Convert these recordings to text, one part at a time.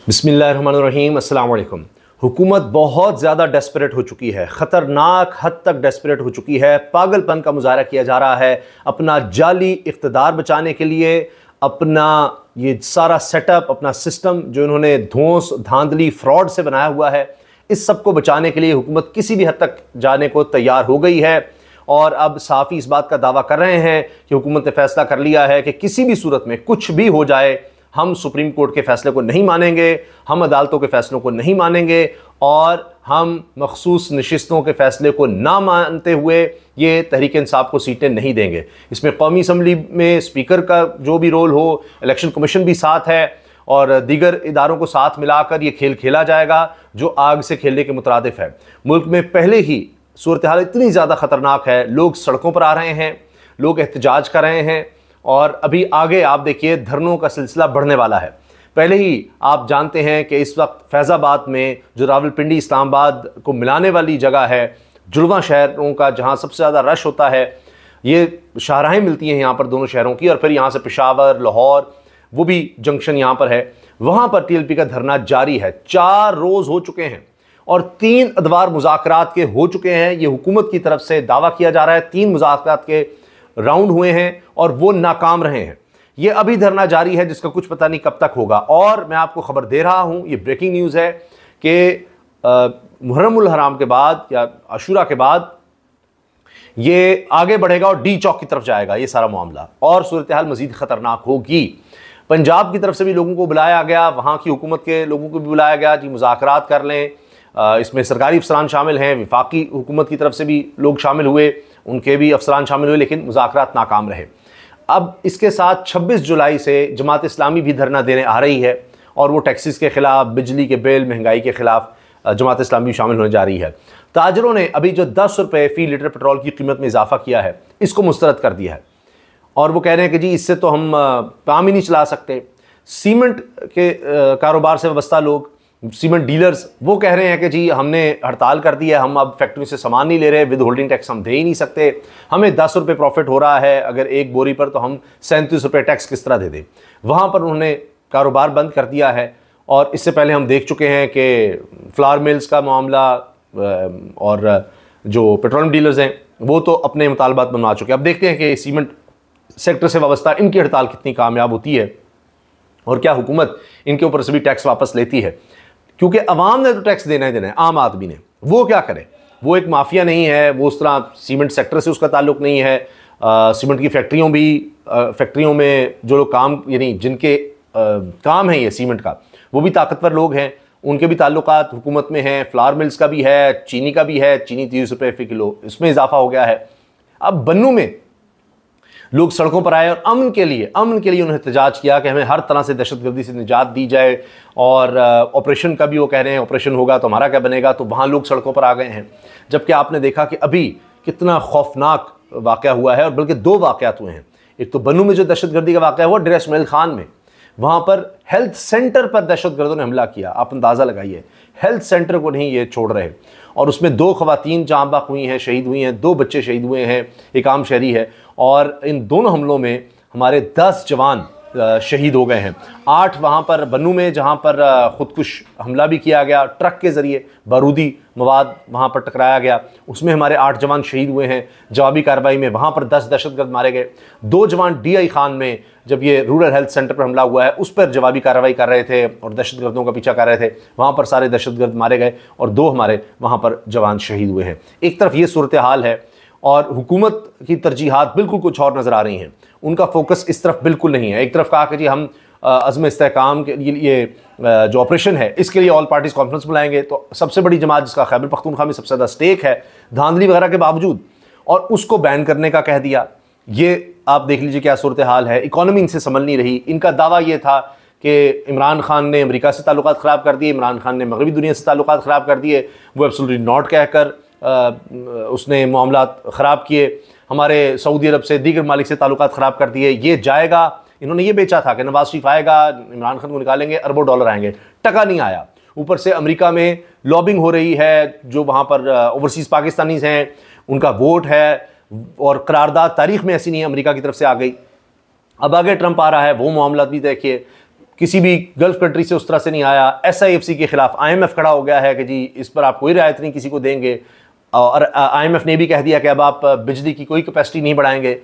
बिस्मिल्लाहिर्रहमानिर्रहीम, अस्सलाम वालेकुम। हुकूमत बहुत ज़्यादा डेस्परेट हो चुकी है, ख़तरनाक हद तक डेस्परेट हो चुकी है। पागलपन का मुजाहरा किया जा रहा है अपना जाली इक़्तिदार बचाने के लिए। अपना ये सारा सेटअप, अपना सिस्टम जो इन्होंने धौंस धांधली फ्रॉड से बनाया हुआ है, इस सब को बचाने के लिए हुकूमत किसी भी हद तक जाने को तैयार हो गई है। और अब साफ़ी इस बात का दावा कर रहे हैं कि हुकूमत ने फ़ैसला कर लिया है कि किसी भी सूरत में कुछ भी हो जाए, हम सुप्रीम कोर्ट के फ़ैसले को नहीं मानेंगे, हम अदालतों के फ़ैसलों को नहीं मानेंगे और हम मखसूस नशिस्तों के फ़ैसले को ना मानते हुए ये तहरीक इंसाफ को सीटें नहीं देंगे। इसमें कौमी असम्बली में स्पीकर का जो भी रोल हो, इलेक्शन कमीशन भी साथ है और दीगर इदारों को साथ मिलाकर ये खेल खेला जाएगा जो आग से खेलने के मुतरादिफ है। मुल्क में पहले ही सूरत हाल इतनी ज़्यादा ख़तरनाक है, लोग सड़कों पर आ रहे हैं, लोग एहतजाज कर रहे हैं और अभी आगे आप देखिए धरनों का सिलसिला बढ़ने वाला है। पहले ही आप जानते हैं कि इस वक्त फैज़ाबाद में जो रावलपिंडी इस्लामाबाद को मिलाने वाली जगह है, जुड़वा शहरों का जहां सबसे ज़्यादा रश होता है, ये शाहराहें मिलती हैं यहाँ पर दोनों शहरों की, और फिर यहाँ से पेशावर, लाहौर, वो भी जंक्शन यहाँ पर है, वहाँ पर TLP का धरना जारी है। 4 रोज़ हो चुके हैं और 3 अदवार मुज़ाकरात के हो चुके हैं। ये हुकूमत की तरफ से दावा किया जा रहा है 3 मुज़ाकरात के राउंड हुए हैं और वो नाकाम रहे हैं। ये अभी धरना जारी है जिसका कुछ पता नहीं कब तक होगा। और मैं आपको खबर दे रहा हूं, ये ब्रेकिंग न्यूज़ है कि मुहर्रमुल हराम के बाद या आशूरा के बाद ये आगे बढ़ेगा और डी चौक की तरफ जाएगा ये सारा मामला, और सूरत हाल मज़ीद ख़तरनाक होगी। पंजाब की तरफ से भी लोगों को बुलाया गया, वहाँ की हुकूमत के लोगों को भी बुलाया गया जी मुज़ाकरात कर लें। इसमें सरकारी अफसरान शामिल हैं, विफाकी हुकूमत की तरफ से भी लोग शामिल हुए, उनके भी अफसरान शामिल हुए, लेकिन मुज़ाकरात नाकाम रहे। अब इसके साथ 26 जुलाई से जमात इस्लामी भी धरना देने आ रही है और वो टैक्सेस के ख़िलाफ़, बिजली के बिल, महंगाई के ख़िलाफ़ जमात इस्लामी भी शामिल होने जा रही है। ताजरों ने अभी जो 10 रुपये फ़ी लीटर पेट्रोल की कीमत में इजाफा किया है, इसको मुस्तरद कर दिया है और वो कह रहे हैं कि जी इससे तो हम काम ही नहीं चला सकते। सीमेंट के कारोबार से वाबस्ता लोग, सीमेंट डीलर्स, वो कह रहे हैं कि जी हमने हड़ताल कर दी है, हम अब फैक्ट्री से सामान नहीं ले रहे, विद होल्डिंग टैक्स हम दे ही नहीं सकते, हमें 10 रुपये प्रॉफिट हो रहा है अगर एक बोरी पर, तो हम 37 रुपये टैक्स किस तरह दे दें। वहाँ पर उन्होंने कारोबार बंद कर दिया है। और इससे पहले हम देख चुके हैं कि फ्लावर मिल्स का मामला और जो पेट्रोलियम डीलर्स हैं वो तो अपने मुतालबात बनवा चुके हैं। अब देखते हैं कि सीमेंट सेक्टर से वाबस्ता इनकी हड़ताल कितनी कामयाब होती है और क्या हुकूमत इनके ऊपर से भी टैक्स वापस लेती है, क्योंकि अवाम ने तो टैक्स देना ही देना है, आम आदमी ने। वो क्या करे, वो एक माफिया नहीं है, वो उस तरह सीमेंट सेक्टर से उसका ताल्लुक नहीं है। सीमेंट की फैक्ट्रियों में जो लोग काम, यानी जिनके काम है ये सीमेंट का, वो भी ताकतवर लोग हैं, उनके भी ताल्लुकात हुकूमत में हैं। फ्लावर मिल्स का भी है, चीनी का भी है, चीनी 30 रुपये फ़ी किलो, इसमें इजाफा हो गया है। अब बन्नू में लोग सड़कों पर आए और अमन के लिए उन्होंने एहतजाज किया कि हमें हर तरह से दहशतगर्दी से निजात दी जाए, और ऑपरेशन का भी वो कह रहे हैं ऑपरेशन होगा तो हमारा क्या बनेगा, तो वहाँ लोग सड़कों पर आ गए हैं। जबकि आपने देखा कि अभी कितना खौफनाक वाक़या हुआ है, और बल्कि 2 वाक़यात हुए हैं। एक तो बन्नू में जो दहशतगर्दी का वाक़या हुआ डेरा इस्माइल खान में, वहाँ पर हेल्थ सेंटर पर दहशतगर्दों ने हमला किया। आप अंदाज़ा लगाइए, हेल्थ सेंटर को नहीं ये छोड़ रहे, और उसमें 2 ख़वातीन जाँ बाक हुई हैं, शहीद हुई हैं, 2 बच्चे शहीद हुए हैं, एक आम शहरी है। और इन दोनों हमलों में हमारे 10 जवान शहीद हो गए हैं। 8 वहाँ पर बन्नू में जहाँ पर ख़ुदकुश हमला भी किया गया, ट्रक के ज़रिए बारूदी मवाद वहाँ पर टकराया गया, उसमें हमारे 8 जवान शहीद हुए हैं। जवाबी कार्रवाई में वहाँ पर 10 दहशतगर्द मारे गए। 2 जवान DI खान में जब ये रूरल हेल्थ सेंटर पर हमला हुआ है उस पर जवाबी कार्रवाई कर रहे थे और दहशतगर्दों का पीछा कर रहे थे, वहाँ पर सारे दहशतगर्द मारे गए और 2 हमारे वहाँ पर जवान शहीद हुए हैं। एक तरफ ये सूरत हाल है और हुकूमत की तरजीहात बिल्कुल कुछ और नज़र आ रही हैं, उनका फोकस इस तरफ बिल्कुल नहीं है। एक तरफ कहा कि जी हम अज़्म इस्तेहकाम के लिए जो ऑपरेशन है इसके लिए ऑल पार्टीज़ कॉन्फ्रेंस बुलाएंगे, तो सबसे बड़ी जमात जिसका खैबर पख्तूनख्वा में सबसे ज़्यादा स्टेक है, धांधली वगैरह के बावजूद, और उसको बैन करने का कह दिया। ये आप देख लीजिए क्या सूरत हाल है। इकॉनमी इनसे संभल नहीं रही। इनका दावा ये था कि इमरान खान ने अमेरिका से ताल्लुकात ख़राब कर दिए, इमरान खान ने मगरबी दुनिया से ताल्लुकात ख़राब कर दिए, वो एब्सोल्युटली नॉट कहकर उसने मामलात ख़राब किए। हमारे सऊदी अरब से, दीगर मालिक से ताल्लुकात ख़राब कर दिए। ये जाएगा, इन्होंने ये बेचा था कि नवाज शरीफ आएगा, इमरान खान को निकालेंगे, अरबों डॉलर आएंगे, टका नहीं आया। ऊपर से अमेरिका में लॉबिंग हो रही है, जो वहाँ पर ओवरसीज़ पाकिस्तानीज़ हैं उनका वोट है, और करारदाद तारीख़ में ऐसी नहीं है, अमेरिका की तरफ से आ गई। अब आगे ट्रंप आ रहा है, वो मामला भी देखिए। किसी भी गल्फ कंट्री से उस तरह से नहीं आया। SIFC के खिलाफ IMF खड़ा हो गया है कि जी इस पर आप कोई रियायत नहीं किसी को देंगे, और IMF ने भी कह दिया कि अब आप बिजली की कोई कैपेसिटी नहीं बढ़ाएंगे।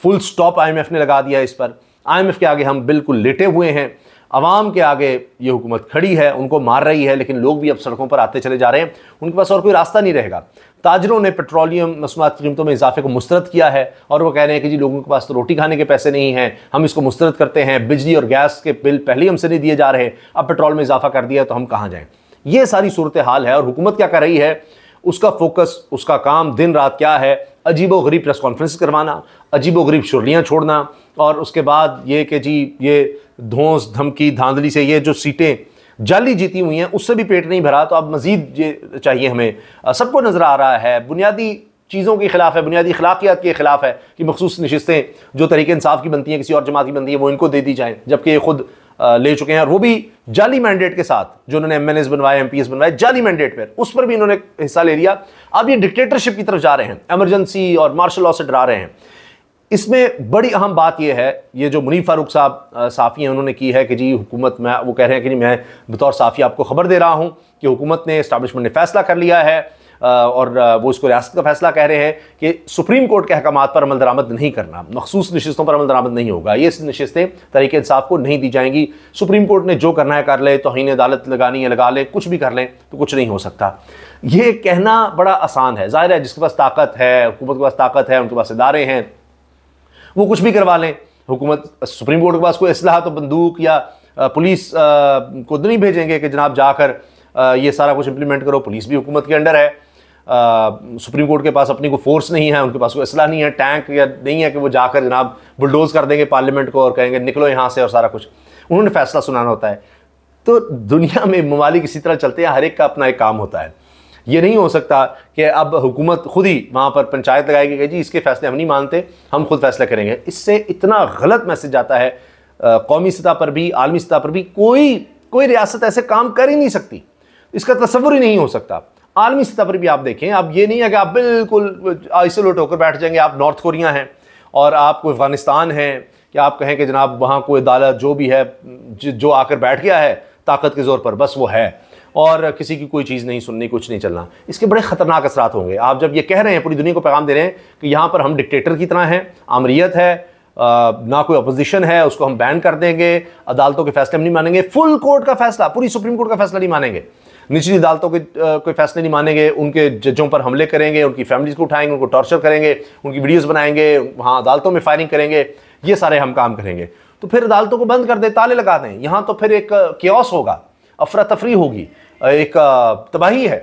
फुल स्टॉप IMF ने लगा दिया इस पर। IMF के आगे हम बिल्कुल लेटे हुए हैं, अवाम के आगे ये हुकूमत खड़ी है, उनको मार रही है, लेकिन लोग भी अब सड़कों पर आते चले जा रहे हैं, उनके पास और कोई रास्ता नहीं रहेगा। ताजरों ने पेट्रोलियम मसनूआत की कीमतों में इजाफे को मुस्तरद किया है और वो कह रहे हैं कि जी लोगों के पास तो रोटी खाने के पैसे नहीं हैं, हम इसको मुस्तरद करते हैं। बिजली और गैस के बिल पहले ही हमसे नहीं दिए जा रहे, अब पेट्रोल में इजाफा कर दिया तो हम कहाँ जाएँ। ये सारी सूरत हाल है और हुकूमत क्या कर रही है, उसका फोकस, उसका काम दिन रात क्या है, अजीबो गरीब प्रेस कॉन्फ्रेंस करवाना, अजीबो गरीब शुरलियाँ छोड़ना, और उसके बाद ये कि जी ये धौंस धमकी धांधली से ये जो सीटें जाली जीती हुई हैं उससे भी पेट नहीं भरा, तो अब मज़ीद ये चाहिए हमें। सबको नज़र आ रहा है बुनियादी चीज़ों के खिलाफ है, बुनियादी अखलाकियात के खिलाफ है कि मखसूस नशिस्तें जो तरीके इंसाफ की बनती हैं किसी और जमात की बनती है वो इनको दे दी जाएँ, जबकि ये खुद ले चुके हैं, और वो भी जाली मैंडेट के साथ। जो उन्होंने MNAs बनवाए, MPs बनवाए जाली मैंडेट पर, उस पर भी इन्होंने हिस्सा ले लिया। अब ये डिक्टेटरशिप की तरफ जा रहे हैं, एमरजेंसी और मार्शल लॉ से डरा रहे हैं। इसमें बड़ी अहम बात यह है, ये जो मुनीफ फारूक साहब साफ़ी हैं उन्होंने की है कि जी हुकूमत में, वो कह रहे हैं कि नहीं मैं बतौर साफ़ी आपको ख़बर दे रहा हूँ कि हुकूमत ने, इस्टेब्लिशमेंट ने फ़ैसला कर लिया है, और वो इसको रियासत का फ़ैसला कह रहे हैं कि सुप्रीम कोर्ट के अहकामात पर अमल दरामद नहीं करना, मखसूस नशिस्तों पर अमल दरामद नहीं होगा, ये नशिस्तें तहरीक इंसाफ को नहीं दी जाएंगी। सुप्रीम कोर्ट ने जो करना है कर ले, तौहीन अदालत लगानी है लगा ले, कुछ भी कर लें तो कुछ नहीं हो सकता। ये कहना बड़ा आसान है, ज़ाहिर है जिसके पास ताकत है, हुकूमत के पास ताकत है, उनके पास इदारे हैं, वो कुछ भी करवा लें। हुकूमत, सुप्रीम कोर्ट के पास कोई असलहा तो बंदूक या पुलिस को नहीं भेजेंगे कि जनाब जाकर ये सारा कुछ इंप्लीमेंट करो, पुलिस भी हुकूमत के अंडर है। सुप्रीम कोर्ट के पास अपनी कोई फोर्स नहीं है, उनके पास कोई असलहा नहीं है, टैंक या नहीं है कि वो जाकर जनाब बुलडोज कर देंगे पार्लियामेंट को और कहेंगे निकलो यहाँ से, और सारा कुछ उन्होंने फैसला सुनाना होता है। तो दुनिया में ममालिक इसी तरह चलते हैं, हर एक का अपना एक काम होता है। ये नहीं हो सकता कि अब हुकूमत खुद ही वहाँ पर पंचायत लगाएगी कि जी इसके फैसले हम नहीं मानते, हम खुद फैसला करेंगे। इससे इतना गलत मैसेज जाता है कौमी सतह पर भी, आलमी सतह पर भी। कोई रियासत ऐसे काम कर ही नहीं सकती, इसका तस्वुर ही नहीं हो सकता। आलमी सतह पर भी आप देखें, अब ये नहीं है कि आप बिल्कुल आइसोलेट होकर बैठ जाएंगे, आप नॉर्थ कोरिया हैं और आप कोई अफगानिस्तान हैं, कि आप कहें कि जनाब वहाँ कोई अदालत जो भी है जो आकर बैठ गया है ताकत के ज़ोर पर, बस वो है और किसी की कोई चीज़ नहीं सुननी, कुछ नहीं चलना। इसके बड़े ख़तरनाक असरात होंगे। आप जब ये कह रहे हैं, पूरी दुनिया को पैगाम दे रहे हैं कि यहाँ पर हम डिक्टेटर की तरह हैं, आमरीत है, ना कोई अपोजिशन है, उसको हम बैन कर देंगे, अदालतों के फैसले हम नहीं मानेंगे, फुल कोर्ट का फैसला, पूरी सुप्रीम कोर्ट का फैसला नहीं मानेंगे, निचली अदालतों के कोई फैसले नहीं मानेंगे, उनके जजों पर हमले करेंगे, उनकी फैमिलीज को उठाएंगे, उनको टॉर्चर करेंगे, उनकी वीडियोस बनाएंगे, वहाँ अदालतों में फायरिंग करेंगे, ये सारे हम काम करेंगे। तो फिर अदालतों को बंद कर दें, ताले लगा दें। यहाँ तो फिर एक केओस होगा, अफरा तफरी होगी, एक तबाही है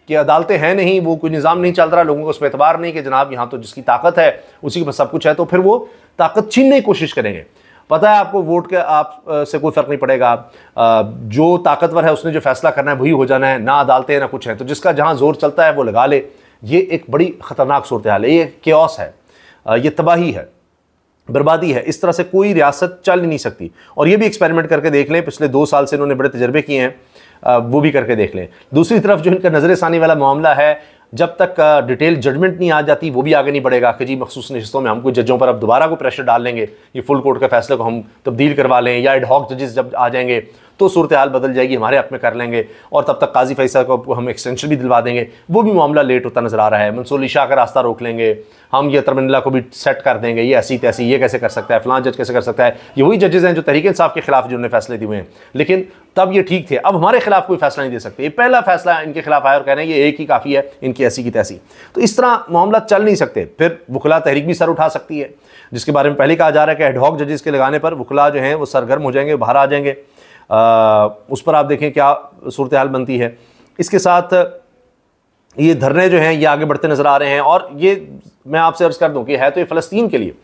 कि अदालतें हैं नहीं, वो कोई निज़ाम नहीं चल रहा, लोगों को उस पर एतबार नहीं कि जनाब यहाँ तो जिसकी ताकत है उसी के पास सब कुछ है, तो फिर वो ताकत छीनने की कोशिश करेंगे। पता है आपको, वोट के आप से कोई फ़र्क नहीं पड़ेगा, जो ताकतवर है उसने जो फैसला करना है वही हो जाना है, ना अदालतें ना कुछ है, तो जिसका जहाँ जोर चलता है वो लगा ले। ये एक बड़ी ख़तरनाक सूरत हाल है, ये केओस है, ये तबाही है, बर्बादी है। इस तरह से कोई रियासत चल ही नहीं सकती। और ये भी एक्सपेरिमेंट करके देख लें, पिछले 2 साल से इन्होंने बड़े तजर्बे किए हैं, वो भी करके देख लें। दूसरी तरफ जो इनका नज़र सानी वाला मामला है, जब तक डिटेल जजमेंट नहीं आ जाती वो भी आगे नहीं बढ़ेगा कि जी मखसूस नशिस्तों में हम कोई जजों पर अब दोबारा को प्रेशर डाल लेंगे, ये फुल कोर्ट के फैसले को हम तब्दील करवा लें, या एडहॉक जजेस जब आ जाएंगे तो सूरत हाल बदल जाएगी, हमारे हक़ में कर लेंगे, और तब तक काजी फैसल को हम एक्सटेंशन भी दिलवा देंगे। वो भी मामला लेट होता नज़र आ रहा है। मंसूर अली शाह का रास्ता रोक लेंगे, हम ये तरमिनल्ला को भी सेट कर देंगे, ये ऐसी तैसी, ये कैसे कर सकता है, फलां जज कैसे कर सकता है। ये वही जजेस हैं जो तहरीक इंसाफ के खिलाफ जिन्होंने फैसले दिए हुए हैं, लेकिन तब ये ठीक थे, अब हमारे खिलाफ कोई फैसला नहीं दे सकते। ये पहला फैसला इनके खिलाफ आया और कह रहे हैं ये एक ही काफ़ी है, इनकी ऐसी की तैसी। तो इस तरह मामला चल नहीं सकते। फिर वकला तहरीक भी सर उठा सकती है, जिसके बारे में पहले कहा जा रहा है कि एडहॉक जजेस के लगाने पर वकला जो हैं वो सरगर्म हो जाएंगे, बाहर आ जाएंगे। उस पर आप देखें क्या सूरत हाल बनती है। इसके साथ ये धरने जो हैं ये आगे बढ़ते नज़र आ रहे हैं, और ये मैं आपसे अर्ज़ कर दूं कि है तो ये फ़लस्तीन के लिए,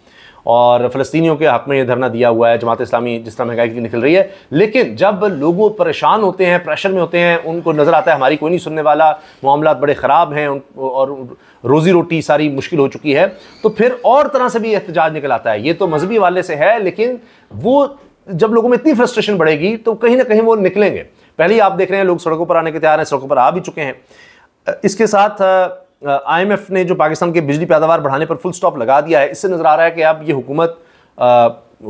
और फ़लस्तीनियों के हक़ में ये धरना दिया हुआ है। जमात इस्लामी जिस तरह महंगाई की निकल रही है, लेकिन जब लोग परेशान होते हैं, प्रेशर में होते हैं, उनको नज़र आता है हमारी कोई नहीं सुनने वाला, मामलात बड़े ख़राब हैं और रोज़ी रोटी सारी मुश्किल हो चुकी है, तो फिर और तरह से भी एहतजाज निकल आता है। ये तो मजहबी वाले से है, लेकिन वो जब लोगों में इतनी फ्रस्ट्रेशन बढ़ेगी तो कहीं ना कहीं वो निकलेंगे। पहले ही आप देख रहे हैं लोग सड़कों पर आने के तैयार हैं, सड़कों पर आ भी चुके हैं। इसके साथ IMF ने जो पाकिस्तान के बिजली पैदावार बढ़ाने पर फुल स्टॉप लगा दिया है, इससे नज़र आ रहा है कि अब ये हुकूमत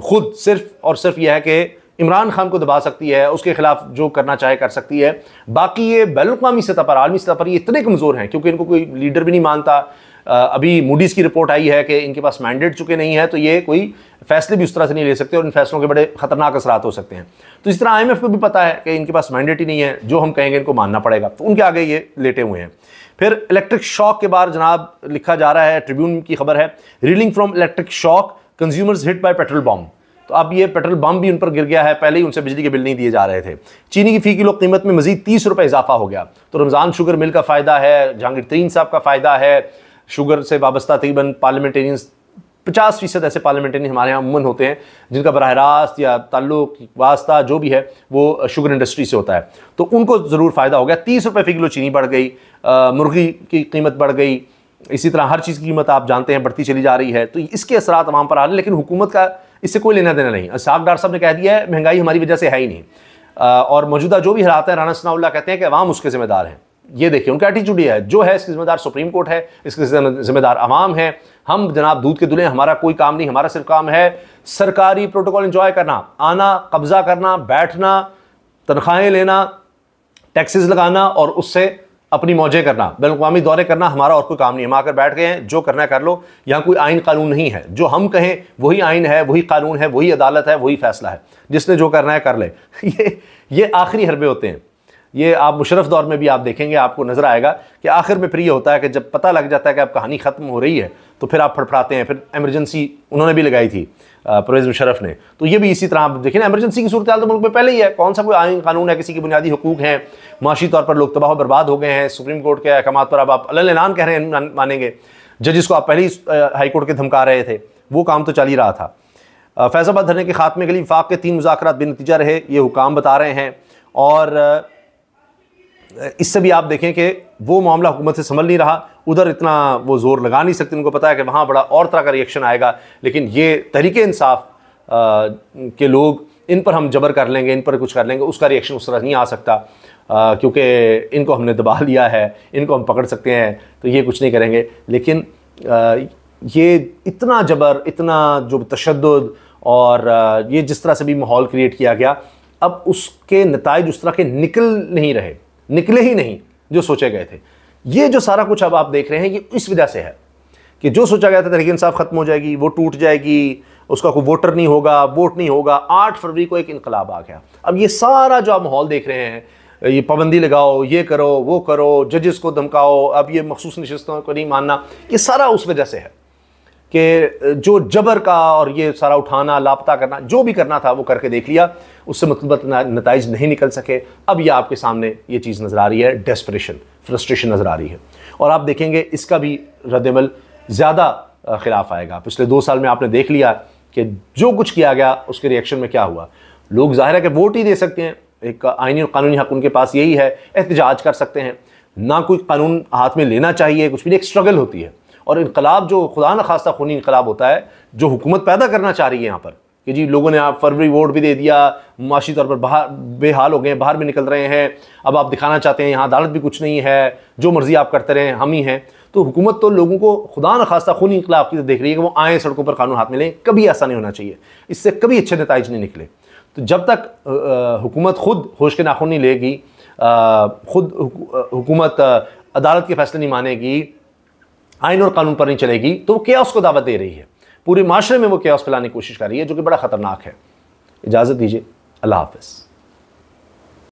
खुद सिर्फ और सिर्फ यह है कि इमरान खान को दबा सकती है, उसके खिलाफ जो करना चाहे कर सकती है। बाकी ये बैनुल-अक़वामी सतह पर, आलमी सतह पर ये इतने कमज़ोर हैं क्योंकि इनको कोई लीडर भी नहीं मानता। अभी मूडीज़ की रिपोर्ट आई है कि इनके पास मैंडेट चुके नहीं है, तो ये कोई फैसले भी उस तरह से नहीं ले सकते और इन फैसलों के बड़े खतरनाक असरात हो सकते हैं। तो इस तरह IMF को भी पता है कि इनके पास मैंडेट ही नहीं है, जो हम कहेंगे इनको मानना पड़ेगा, तो उनके आगे ये लेटे हुए हैं। फिर इलेक्ट्रिक शॉक के बाद जनाब लिखा जा रहा है, ट्रिब्यून की खबर है, reeling from electric shock, consumers hit by petrol bomb. तो अब ये पेट्रोल बम भी उन पर गिर गया है, पहले ही उनसे बिजली के बिल नहीं दिए जा रहे थे। चीनी की फी किलो कीमत में मजीद 30 रुपये इजाफा हो गया। तो रमज़ान शुगर मिल का फ़ायदा है, जहांगीर तरीन साहब का फ़ायदा है, शुगर से वाबस्ता तकरीबन पार्लियामेंटेरियंस 50% ऐसे पार्लियामेंटेरियन हमारे यहाँ अमूमन होते हैं जिनका बराह रास्त या ताल्लुक वास्ता जो भी है वो शुगर इंडस्ट्री से होता है, तो उनको ज़रूर फ़ायदा हो गया। 30 रुपये फ़ी किलो चीनी बढ़ गई, मुर्गी की कीमत बढ़ गई, इसी तरह हर चीज़ की कीमत आप जानते हैं बढ़ती चली जा रही है। तो इसके असरात तमाम पर आ रहे हैं, लेकिन हुकूमत का इससे कोई लेना देना नहीं। साग डार साहब ने कह दिया है महंगाई हमारी वजह से है ही नहीं, और मौजूदा जो भी हालात हैं राना सनाउल्लाह कहते हैं कि अवाम उसके ज़िम्मेदार हैं। ये देखिए उनका एटीट्यूड ये है, जो है इसकी ज़िम्मेदार सुप्रीम कोर्ट है, इसके ज़िम्मेदार अवाम है। हम जनाब दूध के दुल्हे, हमारा कोई काम नहीं, हमारा सिर्फ काम है सरकारी प्रोटोकॉल एंजॉय करना, आना, कब्जा करना, बैठना, तनख्वाहें लेना, टैक्सेस लगाना और उससे अपनी मौजें करना, बैनुल-अक़वामी दौरे करना, हमारा और कोई काम नहीं है। हम आकर बैठ गए हैं, जो करना है कर लो। यहाँ कोई आइन कानून नहीं है, जो हम कहें वही आइन है, वही कानून है, वही अदालत है, वही फैसला है, जिसने जो करना है कर ले। ये आखिरी हरबे होते हैं। ये आप मुशर्रफ दौर में भी आप देखेंगे, आपको नजर आएगा कि आखिर में फिर ये होता है कि जब पता लग जाता है कि अब कहानी खत्म हो रही है तो फिर आप फड़फड़ाते हैं। फिर एमरजेंसी उन्होंने भी लगाई थी परवेज़ मुशर्रफ ने, तो ये भी इसी तरह आप देखिए ना, एमरजेंसी की सूरत हाल तो मुल्क में पहले ही है। कौन सा कोई आइन कानून है, किसी के बुनियादी हुकूक हैं, माशी तौर पर लोग तबाह बर्बाद हो गए हैं। सुप्रीम कोर्ट के अहकामात पर अब आप अल-ऐलान कह रहे हैं मानेंगे, जजिस को आप पहले ही हाई कोर्ट के धमका रहे थे, वो काम तो चल ही रहा था। फैज़ाबाद धरने के खात्मे के लिए वफाक के 3 मुज़ाकरात बेनतीजा रहे, ये हुकाम बता रहे हैं। और इससे भी आप देखें कि वो मामला हुकूमत से संभल नहीं रहा, उधर इतना वो ज़ोर लगा नहीं सकते, उनको पता है कि वहाँ बड़ा और तरह का रिएक्शन आएगा। लेकिन ये तहरीके इंसाफ के लोग, इन पर हम जबर कर लेंगे, इन पर कुछ कर लेंगे, उसका रिएक्शन उस तरह नहीं आ सकता, क्योंकि इनको हमने दबा लिया है, इनको हम पकड़ सकते हैं, तो ये कुछ नहीं करेंगे। लेकिन ये इतना जबर, इतना जो तशद्दुद और ये जिस तरह से भी माहौल क्रिएट किया गया, अब उसके नताइज उस तरह के निकले ही नहीं जो सोचे गए थे। ये जो सारा कुछ अब आप देख रहे हैं, ये इस वजह से है कि जो सोचा गया था तहरीक इंसाफ खत्म हो जाएगी, वो टूट जाएगी, उसका कोई वोटर नहीं होगा, वोट नहीं होगा। 8 फरवरी को एक इनकलाब आ गया। अब ये सारा जो आप माहौल देख रहे हैं, ये पाबंदी लगाओ, ये करो, वो करो, जजेस को धमकाओ, अब ये मखसूस नशिस्तों को नहीं मानना, ये सारा उस वजह से है कि जो जबर का और ये सारा उठाना, लापता करना, जो भी करना था वो करके देख लिया, उससे मतलब नताइज नहीं निकल सके। अब ये आपके सामने ये चीज़ नज़र आ रही है, डेस्परेशन, फ्रस्ट्रेशन नज़र आ रही है। और आप देखेंगे इसका भी रद्द-ए-अमल ज़्यादा खिलाफ आएगा। पिछले 2 साल में आपने देख लिया कि जो कुछ किया गया उसके रिएक्शन में क्या हुआ। लोग ज़ाहिर है कि वोट ही दे सकते हैं, एक आइनी और कानूनी हक़ उनके पास यही है, एहतजाज कर सकते हैं, ना कोई कानून हाथ में लेना चाहिए, कुछ भी नहीं, एक स्ट्रगल होती है। और इनकलाब जो खुदा न खास्ता खूनी इनकलाब होता है, जो हुकूमत पैदा करना चाह रही है यहाँ पर कि जी लोगों ने आप फरवरी वोट भी दे दिया, माशी तौर पर बाहर बेहाल हो गए, बाहर भी निकल रहे हैं, अब आप दिखाना चाहते हैं यहाँ अदालत भी कुछ नहीं है, जो मर्जी आप करते रहें, हम ही हैं। तो हुकूमत तो लोगों को खुदा न खास्ता खूनी इनकलाब की देख रही है कि वो आए सड़कों पर कानून हाथ में लें। कभी ऐसा नहीं होना चाहिए, इससे कभी अच्छे नताइज नहीं निकले। तो जब तक हुकूमत खुद होश के नाखून नहीं लेगी, खुद हुकूमत अदालत के फैसले नहीं मानेगी, आइन और कानून पर नहीं चलेगी, तो वो केओस को दावत दे रही है, पूरे माशरे में वो केओस फैलाने की कोशिश कर रही है, जो कि बड़ा ख़तरनाक है। इजाज़त दीजिए, अल्लाह हाफ़िज़।